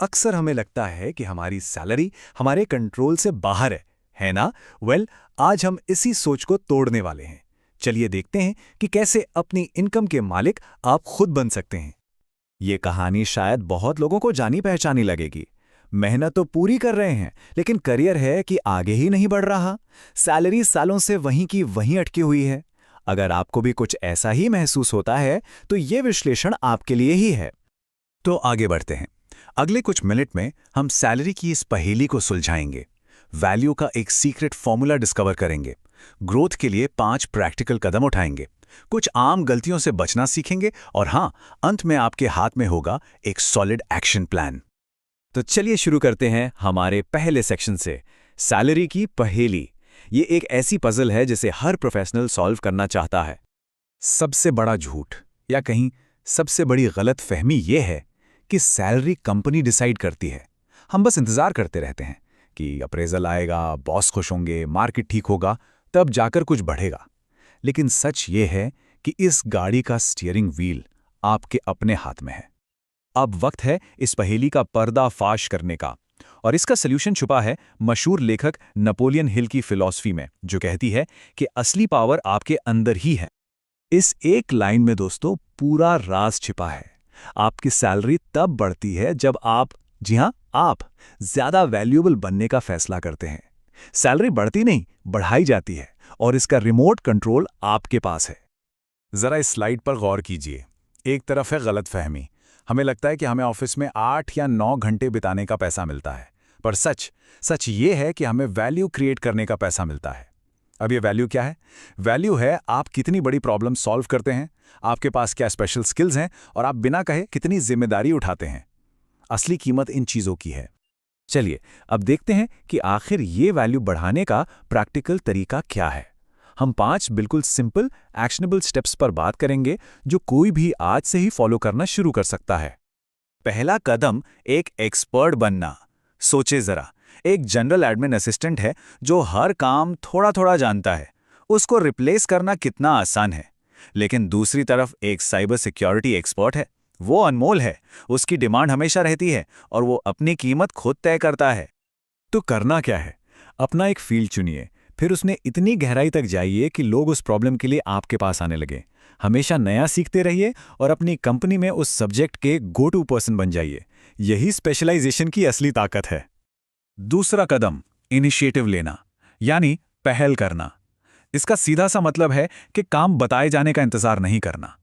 अक्सर हमें लगता है कि हमारी सैलरी हमारे कंट्रोल से बाहर है ना? आज हम इसी सोच को तोड़ने वाले हैं। चलिए देखते हैं कि कैसे अपनी इनकम के मालिक आप खुद बन सकते हैं। ये कहानी शायद बहुत लोगों को जानी पहचानी लगेगी। मेहनत तो पूरी कर रहे हैं, लेकिन करियर है कि आगे ही नहीं बढ़ रहा। सैलरी सालों से वहीं की वहीं अटकी हुई है। अगर आपको भी कुछ ऐसा ही महसूस होता है, तो ये विश्लेषण आपके लिए ही है। तो आगे बढ़ते हैं। अगले कुछ मिनट में हम सैलरी की इस पहेली को सुलझाएंगे, वैल्यू का एक सीक्रेट फॉर्मूला डिस्कवर करेंगे, ग्रोथ के लिए 5 प्रैक्टिकल कदम उठाएंगे, कुछ आम गलतियों से बचना सीखेंगे और हाँ, अंत में आपके हाथ में होगा एक सॉलिड एक्शन प्लान। तो चलिए शुरू करते हैं हमारे पहले सेक्शन से, सैलरी की पहेली। ये एक ऐसी पजल है जिसे हर प्रोफेशनल सॉल्व करना चाहता है। सबसे बड़ा झूठ या कहीं सबसे बड़ी गलत फहमी ये है कि सैलरी कंपनी डिसाइड करती है। हम बस इंतजार करते रहते हैं कि अप्रेजल आएगा, बॉस खुश होंगे, मार्केट ठीक होगा, तब जाकर कुछ बढ़ेगा। लेकिन सच ये है कि इस गाड़ी का स्टीयरिंग व्हील आपके अपने हाथ में है। अब वक्त है इस पहेली का पर्दाफाश करने का, और इसका सल्यूशन छुपा है मशहूर लेखक नेपोलियन हिल की फिलॉसफी में, जो कहती है कि असली पावर आपके अंदर ही है। इस एक लाइन में दोस्तों पूरा राज छिपा है। आपकी सैलरी तब बढ़ती है जब आप, जी हां, आप ज्यादा वैल्यूएबल बनने का फैसला करते हैं। सैलरी बढ़ती नहीं, बढ़ाई जाती है, और इसका रिमोट कंट्रोल आपके पास है। जरा इस स्लाइड पर गौर कीजिए। एक तरफ है गलतफहमी। हमें लगता है कि हमें ऑफिस में 8 या 9 घंटे बिताने का पैसा मिलता है, पर सच ये है कि हमें वैल्यू क्रिएट करने का पैसा मिलता है। अब ये वैल्यू क्या है? वैल्यू है आप कितनी बड़ी प्रॉब्लम सॉल्व करते हैं, आपके पास क्या स्पेशल स्किल्स हैं, और आप बिना कहे कितनी जिम्मेदारी उठाते हैं। असली कीमत इन चीज़ों की है। चलिए अब देखते हैं कि आखिर ये वैल्यू बढ़ाने का प्रैक्टिकल तरीका क्या है। हम 5 बिल्कुल सिंपल एक्शनेबल स्टेप्स पर बात करेंगे, जो कोई भी आज से ही फॉलो करना शुरू कर सकता है। पहला कदम, एक एक्सपर्ट बनना। सोचे जरा, एक जनरल एडमिन असिस्टेंट है जो हर काम थोड़ा थोड़ा जानता है। उसको रिप्लेस करना कितना आसान है। लेकिन दूसरी तरफ एक साइबर सिक्योरिटी एक्सपर्ट है। वो अनमोल है, उसकी डिमांड हमेशा रहती है और वो अपनी कीमत खुद तय करता है। तो करना क्या है? अपना एक फील्ड चुनिए, फिर उसमें इतनी गहराई तक जाइए कि लोग उस प्रॉब्लम के लिए आपके पास आने लगे। हमेशा नया सीखते रहिए और अपनी कंपनी में उस सब्जेक्ट के गो टू पर्सन बन जाइए। यही स्पेशलाइजेशन की असली ताकत है। दूसरा कदम, इनिशिएटिव लेना, यानी पहल करना। इसका सीधा सा मतलब है कि काम बताए जाने का इंतजार नहीं करना।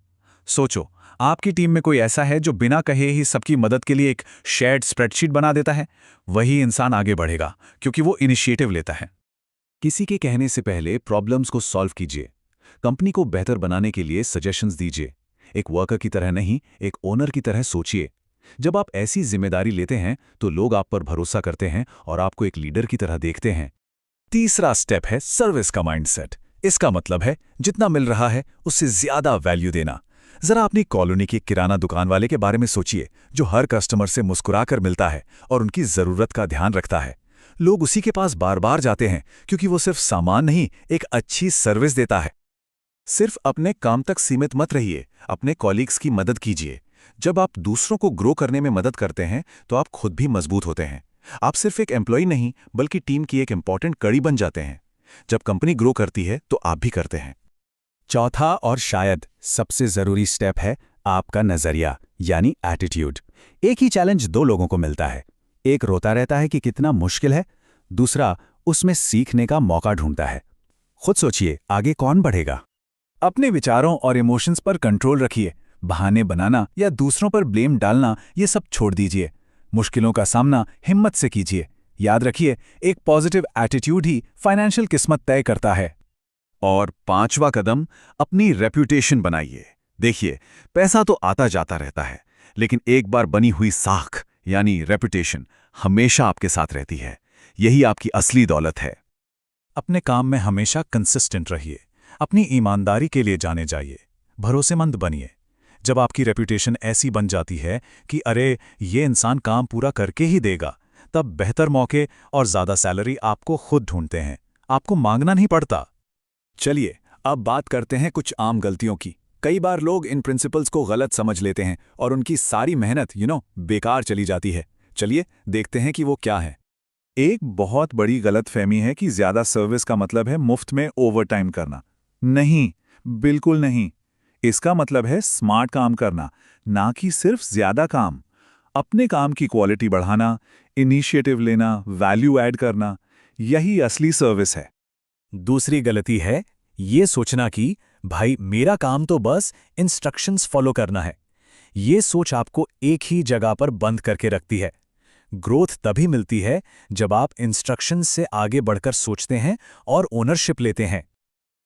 सोचो, आपकी टीम में कोई ऐसा है जो बिना कहे ही सबकी मदद के लिए एक शेयर्ड स्प्रेडशीट बना देता है। वही इंसान आगे बढ़ेगा, क्योंकि वो इनिशिएटिव लेता है। किसी के कहने से पहले प्रॉब्लम्स को सॉल्व कीजिए। कंपनी को बेहतर बनाने के लिए सजेशंस दीजिए। एक वर्कर की तरह नहीं, एक ओनर की तरह सोचिए। जब आप ऐसी जिम्मेदारी लेते हैं तो लोग आप पर भरोसा करते हैं और आपको एक लीडर की तरह देखते हैं। तीसरा स्टेप है सर्विस का माइंडसेट। इसका मतलब है जितना मिल रहा है उससे ज्यादा वैल्यू देना। जरा अपनी कॉलोनी के किराना दुकान वाले के बारे में सोचिए, जो हर कस्टमर से मुस्कुराकर मिलता है और उनकी जरूरत का ध्यान रखता है। लोग उसी के पास बार बार जाते हैं क्योंकि वो सिर्फ सामान नहीं, एक अच्छी सर्विस देता है। सिर्फ अपने काम तक सीमित मत रहिए, अपने कॉलीग्स की मदद कीजिए। जब आप दूसरों को ग्रो करने में मदद करते हैं तो आप खुद भी मजबूत होते हैं। आप सिर्फ एक एम्प्लॉय नहीं, बल्कि टीम की एक इंपॉर्टेंट कड़ी बन जाते हैं। जब कंपनी ग्रो करती है तो आप भी करते हैं। चौथा और शायद सबसे जरूरी स्टेप है आपका नजरिया, यानी एटीट्यूड। एक ही चैलेंज 2 लोगों को मिलता है। एक रोता रहता है कि कितना मुश्किल है, दूसरा उसमें सीखने का मौका ढूंढता है। खुद सोचिए, आगे कौन बढ़ेगा? अपने विचारों और इमोशंस पर कंट्रोल रखिए। बहाने बनाना या दूसरों पर ब्लेम डालना, ये सब छोड़ दीजिए। मुश्किलों का सामना हिम्मत से कीजिए। याद रखिए, एक पॉजिटिव एटीट्यूड ही फाइनेंशियल किस्मत तय करता है। और 5वां कदम, अपनी रेप्यूटेशन बनाइए। देखिए, पैसा तो आता जाता रहता है, लेकिन एक बार बनी हुई साख यानी रेप्यूटेशन हमेशा आपके साथ रहती है। यही आपकी असली दौलत है। अपने काम में हमेशा कंसिस्टेंट रहिए। अपनी ईमानदारी के लिए जाने जाइए। भरोसेमंद बनिए। जब आपकी रेप्यूटेशन ऐसी बन जाती है कि अरे, ये इंसान काम पूरा करके ही देगा, तब बेहतर मौके और ज्यादा सैलरी आपको खुद ढूंढते हैं। आपको मांगना नहीं पड़ता। चलिए अब बात करते हैं कुछ आम गलतियों की। कई बार लोग इन प्रिंसिपल्स को गलत समझ लेते हैं और उनकी सारी मेहनत बेकार चली जाती है। चलिए देखते हैं कि वो क्या है। एक बहुत बड़ी गलतफहमी है कि ज्यादा सर्विस का मतलब है मुफ्त में ओवरटाइम करना। नहीं, बिल्कुल नहीं। इसका मतलब है स्मार्ट काम करना, ना कि सिर्फ ज्यादा काम। अपने काम की क्वालिटी बढ़ाना, इनिशिएटिव लेना, वैल्यू ऐड करना, यही असली सर्विस है। दूसरी गलती है ये सोचना कि भाई मेरा काम तो बस इंस्ट्रक्शंस फॉलो करना है। ये सोच आपको एक ही जगह पर बंद करके रखती है। ग्रोथ तभी मिलती है जब आप इंस्ट्रक्शंस से आगे बढ़कर सोचते हैं और ओनरशिप लेते हैं।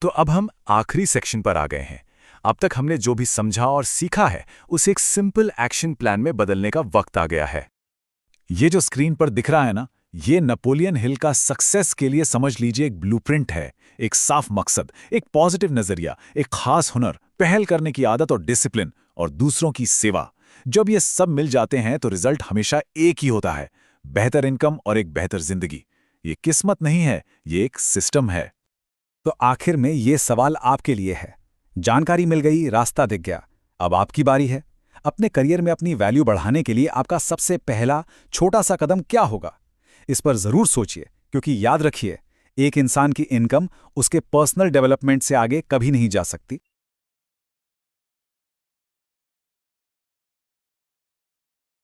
तो अब हम आखिरी सेक्शन पर आ गए हैं। अब तक हमने जो भी समझा और सीखा है उसे एक सिंपल एक्शन प्लान में बदलने का वक्त आ गया है। ये जो स्क्रीन पर दिख रहा है ना, ये नेपोलियन हिल का सक्सेस के लिए समझ लीजिए एक ब्लूप्रिंट है। एक साफ मकसद, एक पॉजिटिव नजरिया, एक खास हुनर, पहल करने की आदत और डिसिप्लिन, और दूसरों की सेवा। जब ये सब मिल जाते हैं तो रिजल्ट हमेशा एक ही होता है, बेहतर इनकम और एक बेहतर जिंदगी। ये किस्मत नहीं है, ये एक सिस्टम है। तो आखिर में ये सवाल आपके लिए है। जानकारी मिल गई, रास्ता दिख गया। अब आपकी बारी है। अपने करियर में अपनी वैल्यू बढ़ाने के लिए आपका सबसे पहला छोटा सा कदम क्या होगा? इस पर जरूर सोचिए, क्योंकि याद रखिए, एक इंसान की इनकम उसके पर्सनल डेवलपमेंट से आगे कभी नहीं जा सकती।